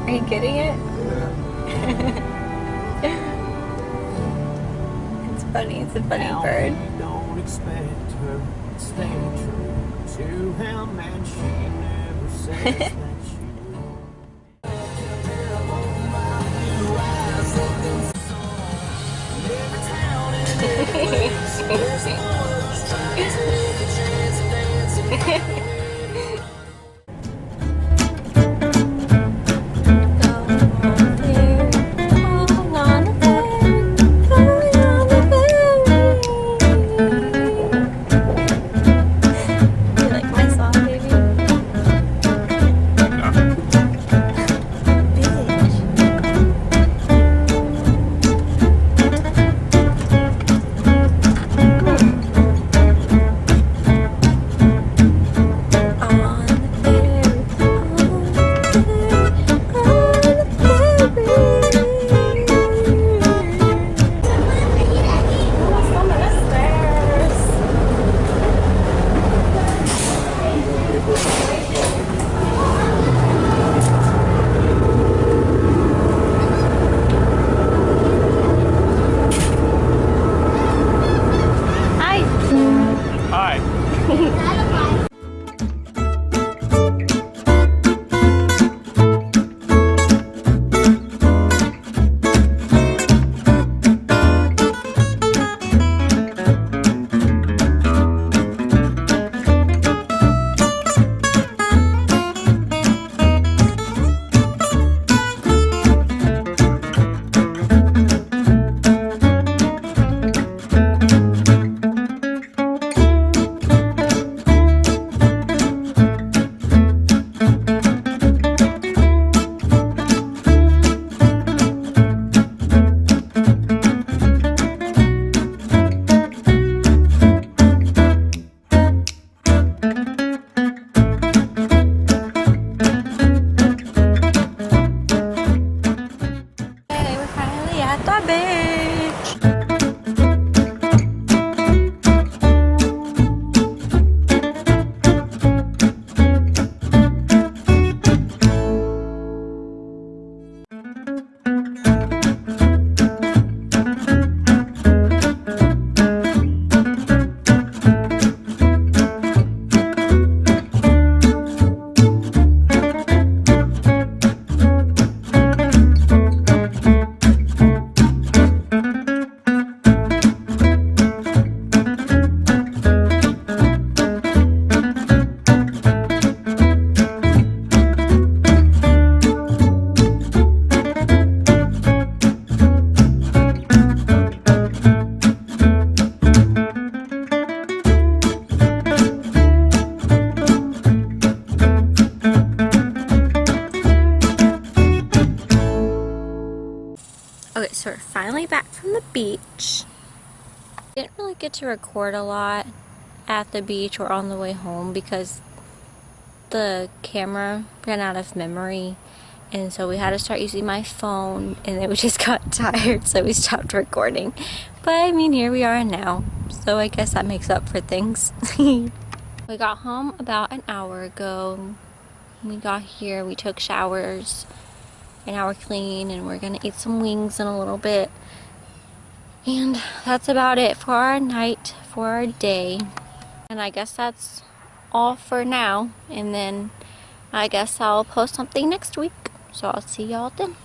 Are you getting it? It's funny. It's a funny bird. Don't expect her to stay true to him, and she never says that she will. Every town and every place, there's others trying to take a chance of dancing. Okay, so we're finally back from the beach. Didn't really get to record a lot at the beach or on the way home because the camera ran out of memory, and so we had to start using my phone, and then we just got tired, so we stopped recording. But I mean, here we are now, so I guess that makes up for things. We got home about an hour ago. We got here, we took showers, and now we're clean, and we're gonna eat some wings in a little bit. And that's about it for our night, for our day. And I guess that's all for now. And then I guess I'll post something next week. So I'll see y'all then.